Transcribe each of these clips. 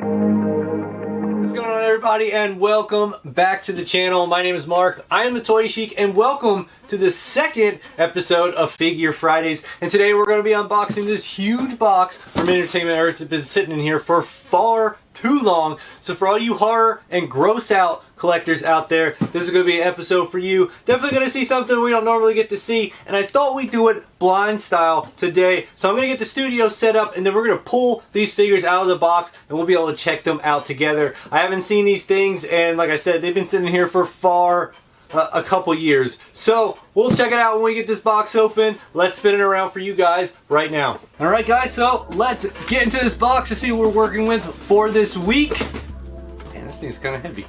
What's going on, everybody, and welcome back to the channel. My name is Mark. I am the Toy Sheik, and welcome to the second episode of Figure Fridays. And today we're going to be unboxing this huge box from Entertainment Earth. It's been sitting in here for far too long. So for all you horror and gross out collectors out there, this is going to be an episode for you. Definitely going to see something we don't normally get to see, and I thought we'd do it blind style today. So I'm going to get the studio set up, and then we're going to pull these figures out of the box, and we'll be able to check them out together. I haven't seen these things, and like I said, they've been sitting here for a couple years. So we'll check it out when we get this box open. Let's spin it around for you guys right now. Alright guys, so let's get into this box to see what we're working with for this week. Man, this thing's kind of heavy.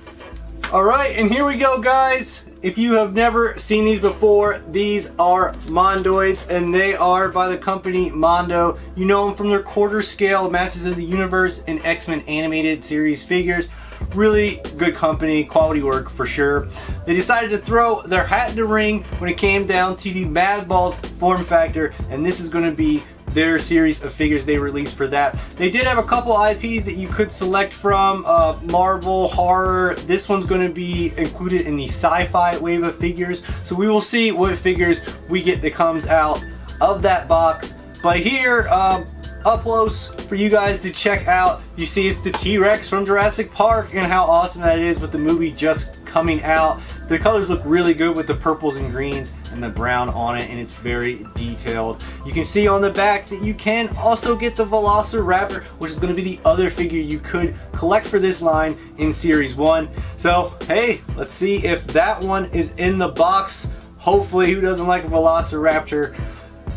Alright, and here we go, guys. If you have never seen these before, these are Mondoids, and they are by the company Mondo. You know them from their quarter scale Masters of the Universe and X-Men animated series figures. Really good company, quality work for sure. They decided to throw their hat in the ring when it came down to the Madballs form factor, and this is going to be their series of figures they released for that. They did have a couple IPs that you could select from, Marvel, horror. This one's going to be included in the Sci-Fi wave of figures, so we will see what figures we get that comes out of that box. But here, up close for you guys to check out, you see it's the T-Rex from Jurassic Park, and how awesome that is with the movie just coming out. The colors look really good with the purples and greens and the brown on it, and it's very detailed. You can see on the back that you can also get the Velociraptor, which is going to be the other figure you could collect for this line in Series 1. So, hey, let's see if that one is in the box. Hopefully, who doesn't like a Velociraptor?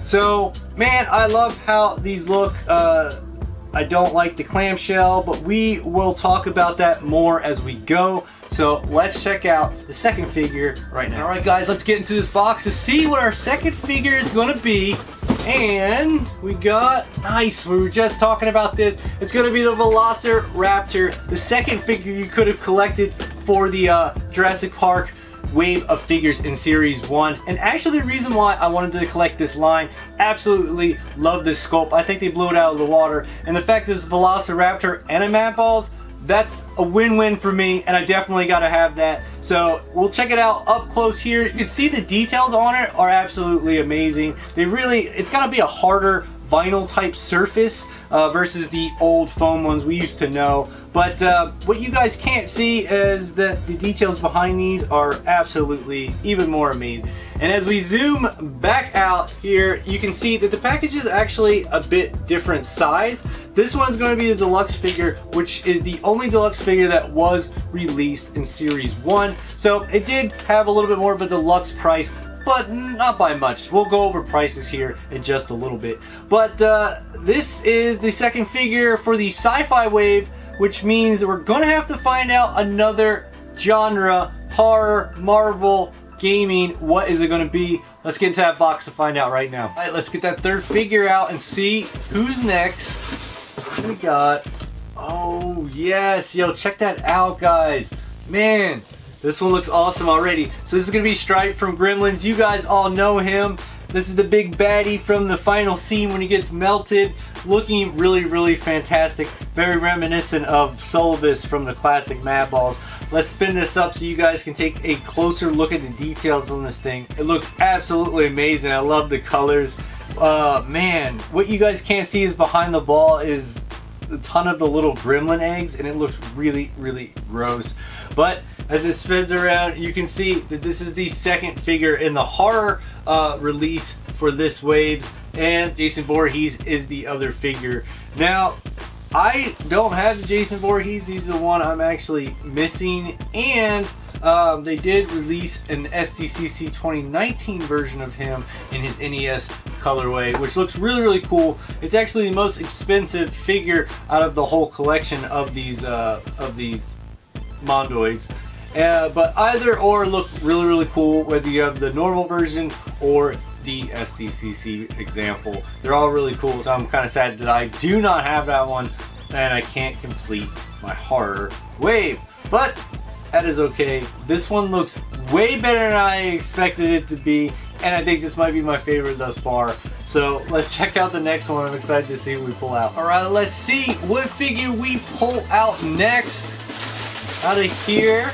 So, man, I love how these look. I don't like the clamshell, but we will talk about that more as we go. So let's check out the second figure right now. Alright guys, let's get into this box to see what our second figure is going to be. And we got, nice, we were just talking about this. It's going to be the Velociraptor, the second figure you could have collected for the Jurassic Park wave of figures in Series 1. And actually the reason why I wanted to collect this line, absolutely love this sculpt. I think they blew it out of the water. And the fact is Velociraptor and a Madballs, that's a win-win for me, and I definitely got to have that. So we'll check it out up close here. You can see the details on it are absolutely amazing. They really, it's going to be a harder vinyl type surface versus the old foam ones we used to know. But what you guys can't see is that the details behind these are absolutely even more amazing. And as we zoom back out here, you can see that the package is actually a bit different size. This one's going to be the deluxe figure, which is the only deluxe figure that was released in Series 1. So it did have a little bit more of a deluxe price, but not by much. We'll go over prices here in just a little bit. But this is the second figure for the Sci-Fi wave, which means that we're going to have to find out another genre, horror, Marvel, gaming. What is it going to be? Let's get into that box to find out right now. Alright, let's get that third figure out and see who's next. What we got? Oh, yes. Yo, check that out, guys. Man, this one looks awesome already. So this is going to be Stripe from Gremlins. You guys all know him. This is the big baddie from the final scene when he gets melted. Looking really, really fantastic. Very reminiscent of Solvis from the classic Madballs. Let's spin this up so you guys can take a closer look at the details on this thing. It looks absolutely amazing. I love the colors. Man, what you guys can't see is behind the ball is a ton of the little gremlin eggs, and it looks really, really gross. But as it spins around, you can see that this is the second figure in the horror release for this waves, and Jason Voorhees is the other figure. Now, I don't have Jason Voorhees. He's the one I'm actually missing, and they did release an SDCC 2019 version of him in his NES colorway, which looks really, really cool. It's actually the most expensive figure out of the whole collection of these Mondoids. But either or look really, really cool, whether you have the normal version or the SDCC example. They're all really cool, so I'm kind of sad that I do not have that one and I can't complete my horror wave. But that is okay. This one looks way better than I expected it to be, and I think this might be my favorite thus far. So let's check out the next one. I'm excited to see what we pull out. All right, let's see what figure we pull out next. Out of here.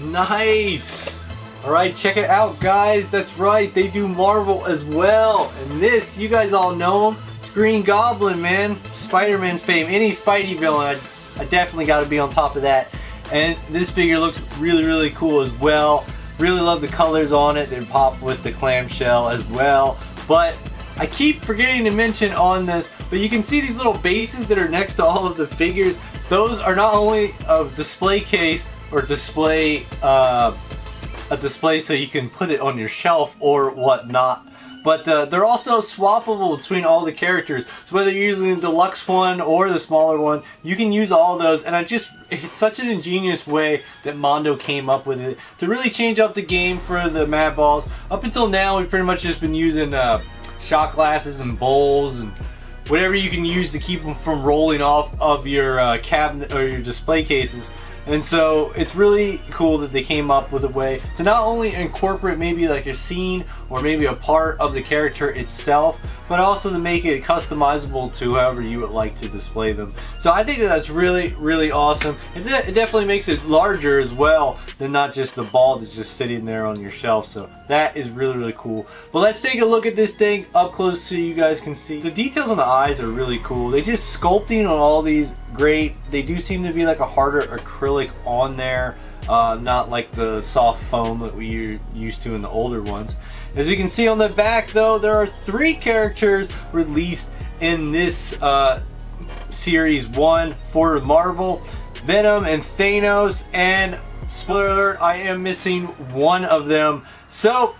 Nice. All right, check it out, guys. That's right, they do Marvel as well. And this, you guys all know him. It's Green Goblin, man. Spider-Man fame. Any Spidey villain, I definitely got to be on top of that. And this figure looks really, really cool as well. Really love the colors on it. They pop with the clamshell as well. But I keep forgetting to mention on this, but you can see these little bases that are next to all of the figures. Those are not only a display case or display a display so you can put it on your shelf or whatnot, but they're also swappable between all the characters. So whether you're using the deluxe one or the smaller one, you can use all of those. And it's such an ingenious way that Mondo came up with it to really change up the game for the Madballs. Up until now, we've pretty much just been using shot glasses and bowls and whatever you can use to keep them from rolling off of your cabinet or your display cases. And so it's really cool that they came up with a way to not only incorporate maybe like a scene or maybe a part of the character itself, but also to make it customizable to however you would like to display them. So I think that's really, really awesome. It definitely makes it larger as well than not just the ball that's just sitting there on your shelf. So that is really, really cool. But let's take a look at this thing up close so you guys can see. The details on the eyes are really cool. They just sculpting on all these great. They do seem to be like a harder acrylic on there, not like the soft foam that we used to in the older ones. As you can see on the back though, there are 3 characters released in this series 1 for Marvel: Venom and Thanos, and spoiler alert, I am missing one of them. So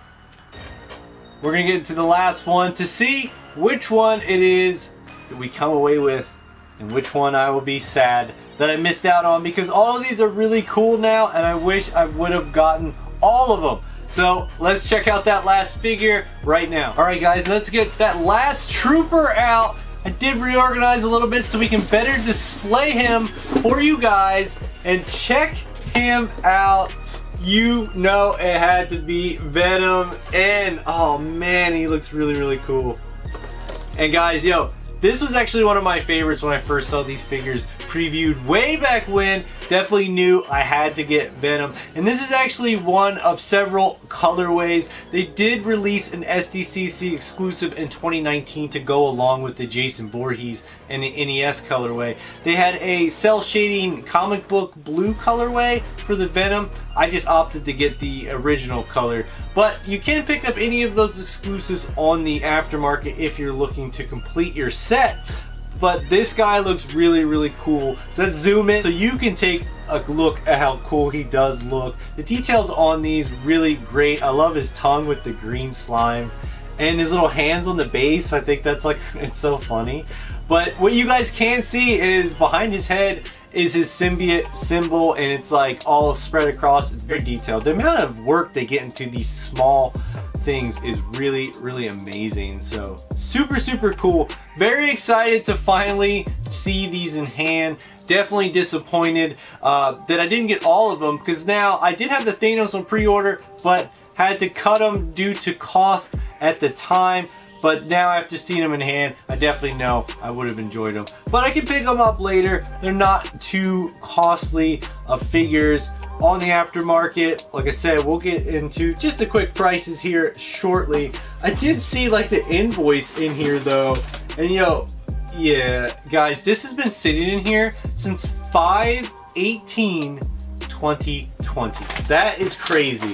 we're gonna get into the last one to see which one it is that we come away with and which one I will be sad that I missed out on, because all of these are really cool now and I wish I would have gotten all of them. So let's check out that last figure right now. Alright guys, let's get that last trooper out. I did reorganize a little bit so we can better display him for you guys, and check him out. You know it had to be Venom, and oh man, he looks really, really cool. And guys, yo, this was actually one of my favorites when I first saw these figures previewed way back when. Definitely knew I had to get Venom. And this is actually one of several colorways. They did release an SDCC exclusive in 2019 to go along with the Jason Voorhees and the NES colorway. They had a cell shading comic book blue colorway for the Venom. I just opted to get the original color. But you can pick up any of those exclusives on the aftermarket if you're looking to complete your set. But this guy looks really, really cool. So let's zoom in so you can take a look at how cool he does look. The details on these really great. I love his tongue with the green slime and his little hands on the base. I think that's like, it's so funny. But what you guys can't see is behind his head is his symbiote symbol, and it's like all spread across. It's very detailed. The amount of work they get into these small things is really, really amazing. So super, super cool. Very excited to finally see these in hand. Definitely disappointed that I didn't get all of them, because now I did have the Thanos on pre-order but had to cut them due to cost at the time. But now after seeing them in hand, I definitely know I would have enjoyed them. But I can pick them up later. They're not too costly of figures on the aftermarket. Like I said, we'll get into just the quick prices here shortly. I did see like the invoice in here though. And yo, yeah, guys, this has been sitting in here since 5/18/2020. That is crazy.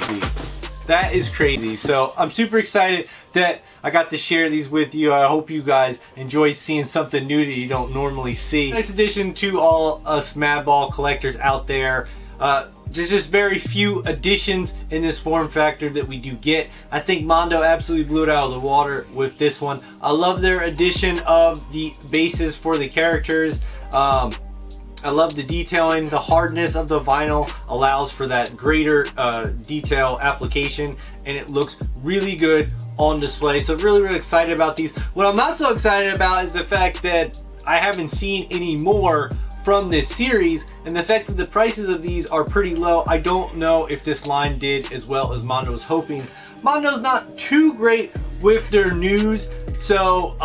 That is crazy. So I'm super excited that I got to share these with you. I hope you guys enjoy seeing something new that you don't normally see. Nice addition to all us Madball collectors out there. There's just very few additions in this form factor that we do get. I think Mondo absolutely blew it out of the water with this one. I love their addition of the bases for the characters. I love the detailing. The hardness of the vinyl allows for that greater detail application, and it looks really good on display. So really, really excited about these. What I'm not so excited about is the fact that I haven't seen any more from this series, and the fact that the prices of these are pretty low. I don't know if this line did as well as Mondo was hoping. Mondo's not too great with their news. So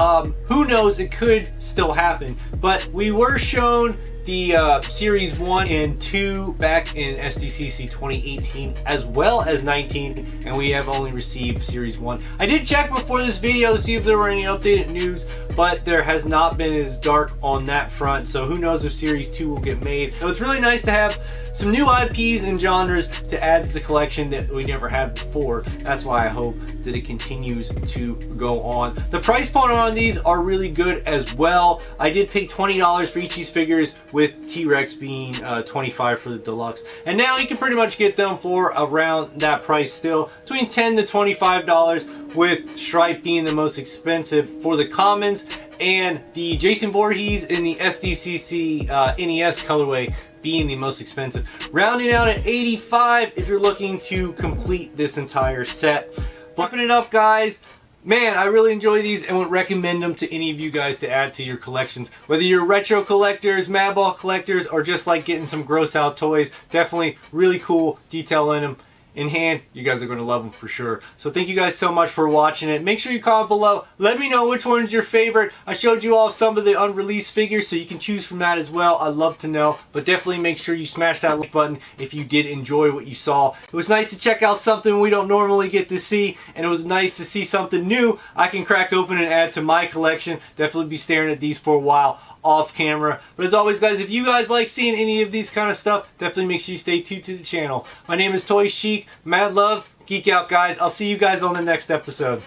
who knows, it could still happen. But we were shown the Series 1 and 2 back in SDCC 2018 as well as 19, and we have only received Series 1. I did check before this video to see if there were any updated news, but there has not been as dark on that front, so who knows if Series 2 will get made. So it's really nice to have some new IPs and genres to add to the collection that we never had before. That's why I hope that it continues to go on. The price point on these are really good as well. I did pay $20 for each of these figures, with T-Rex being $25 for the deluxe. And now you can pretty much get them for around that price still, between $10 to $25, with Stripe being the most expensive for the commons, and the Jason Voorhees in the SDCC NES colorway being the most expensive, rounding out at $85 if you're looking to complete this entire set. Bumping it up, guys. Man, I really enjoy these and would recommend them to any of you guys to add to your collections. Whether you're retro collectors, Madball collectors, or just like getting some gross out toys, definitely really cool detail in them. In hand, you guys are going to love them for sure. So thank you guys so much for watching it. Make sure you comment below. Let me know which one's your favorite. I showed you all some of the unreleased figures, so you can choose from that as well. I'd love to know. But definitely make sure you smash that like button if you did enjoy what you saw. It was nice to check out something we don't normally get to see, and it was nice to see something new I can crack open and add to my collection. Definitely be staring at these for a while off camera. But as always, guys, if you guys like seeing any of these kind of stuff, definitely make sure you stay tuned to the channel. My name is Toy Chic. Mad love. Geek out, guys. I'll see you guys on the next episode.